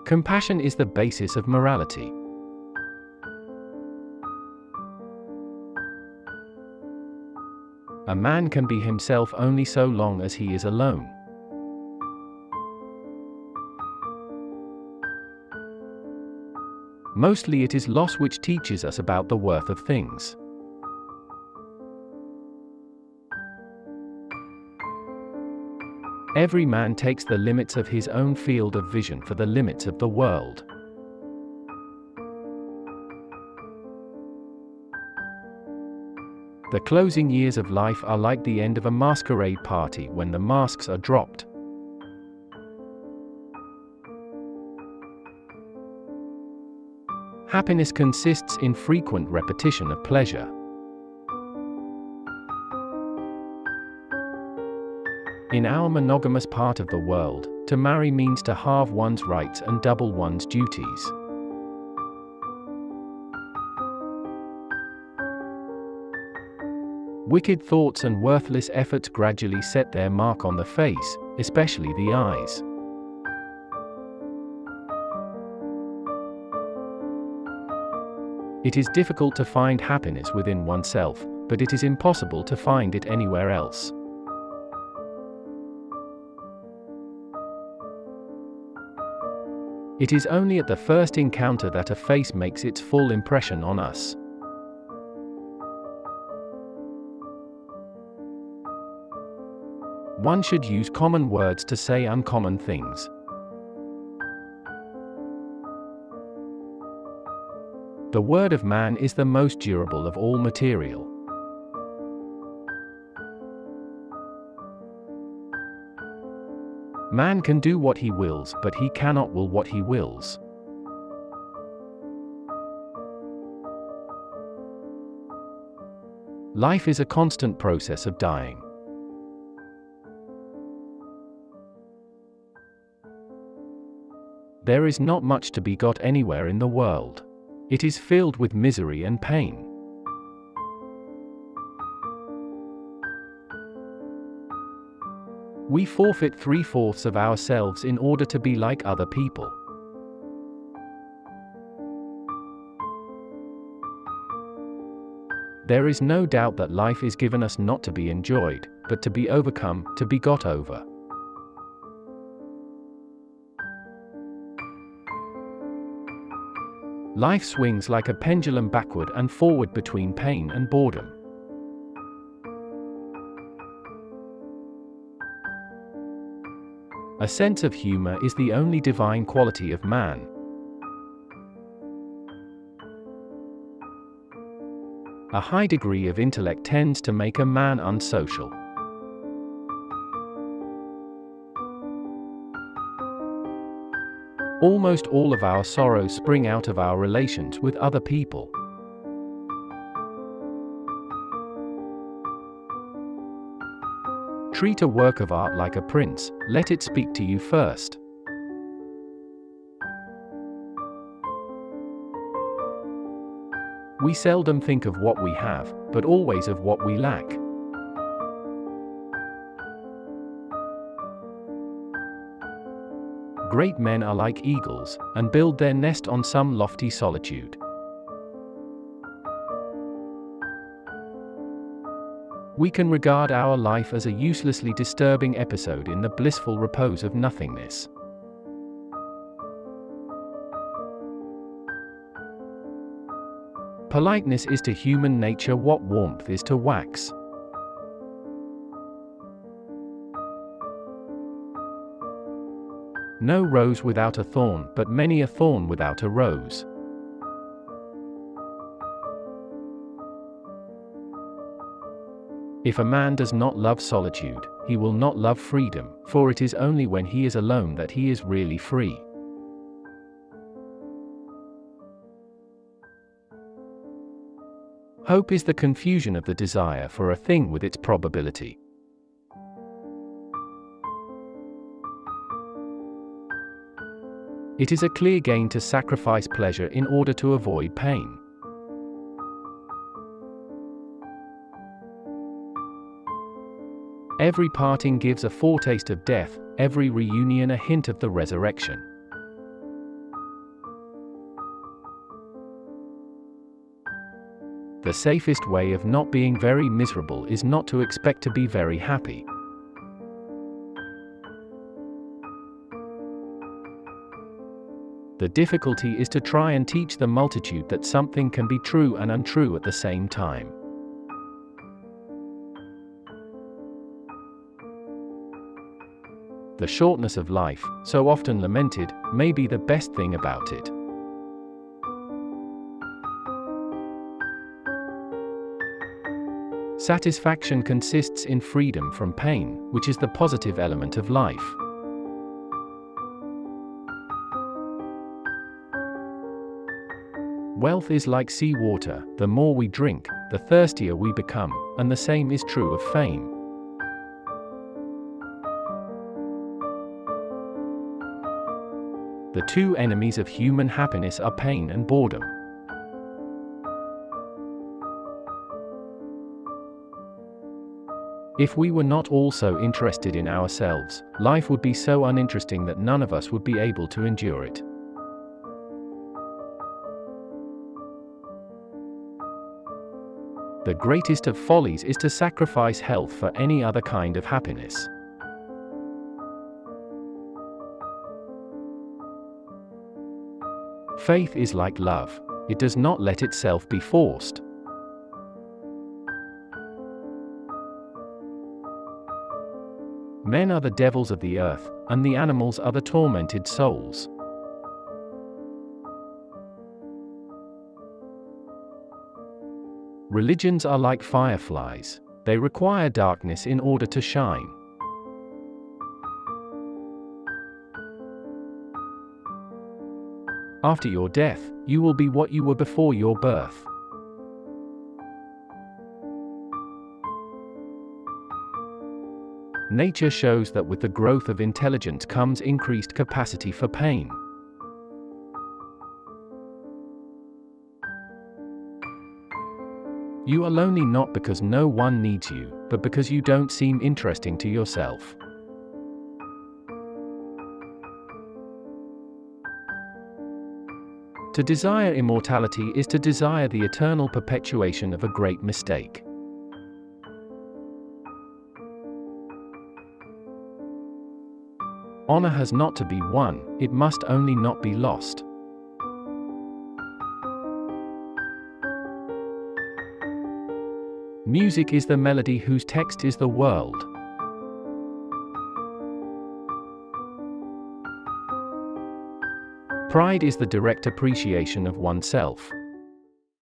Compassion is the basis of morality. A man can be himself only so long as he is alone. Mostly it is loss which teaches us about the worth of things. Every man takes the limits of his own field of vision for the limits of the world. The closing years of life are like the end of a masquerade party when the masks are dropped. Happiness consists in frequent repetition of pleasure. In our monogamous part of the world, to marry means to halve one's rights and double one's duties. Wicked thoughts and worthless efforts gradually set their mark on the face, especially the eyes. It is difficult to find happiness within oneself, but it is impossible to find it anywhere else. It is only at the first encounter that a face makes its full impression on us. One should use common words to say uncommon things. The word of man is the most durable of all material. Man can do what he wills, but he cannot will what he wills. Life is a constant process of dying. There is not much to be got anywhere in the world. It is filled with misery and pain. We forfeit 3/4 of ourselves in order to be like other people. There is no doubt that life is given us not to be enjoyed, but to be overcome, to be got over. Life swings like a pendulum backward and forward between pain and boredom. A sense of humor is the only divine quality of man. A high degree of intellect tends to make a man unsocial. Almost all of our sorrows spring out of our relations with other people. Treat a work of art like a prince, let it speak to you first. We seldom think of what we have, but always of what we lack. Great men are like eagles, and build their nest on some lofty solitude. We can regard our life as a uselessly disturbing episode in the blissful repose of nothingness. Politeness is to human nature what warmth is to wax. No rose without a thorn, but many a thorn without a rose. If a man does not love solitude, he will not love freedom, for it is only when he is alone that he is really free. Hope is the confusion of the desire for a thing with its probability. It is a clear gain to sacrifice pleasure in order to avoid pain. Every parting gives a foretaste of death, every reunion a hint of the resurrection. The safest way of not being very miserable is not to expect to be very happy. The difficulty is to try and teach the multitude that something can be true and untrue at the same time. The shortness of life, so often lamented, may be the best thing about it. Satisfaction consists in freedom from pain, which is the positive element of life. Wealth is like seawater, the more we drink, the thirstier we become, and the same is true of fame. The two enemies of human happiness are pain and boredom. If we were not also interested in ourselves, life would be so uninteresting that none of us would be able to endure it. The greatest of follies is to sacrifice health for any other kind of happiness. Faith is like love. It does not let itself be forced. Men are the devils of the earth, and the animals are the tormented souls. Religions are like fireflies. They require darkness in order to shine. After your death, you will be what you were before your birth. Nature shows that with the growth of intelligence comes increased capacity for pain. You are lonely not because no one needs you, but because you don't seem interesting to yourself. To desire immortality is to desire the eternal perpetuation of a great mistake. Honor has not to be won, it must only not be lost. Music is the melody whose text is the world. Pride is the direct appreciation of oneself.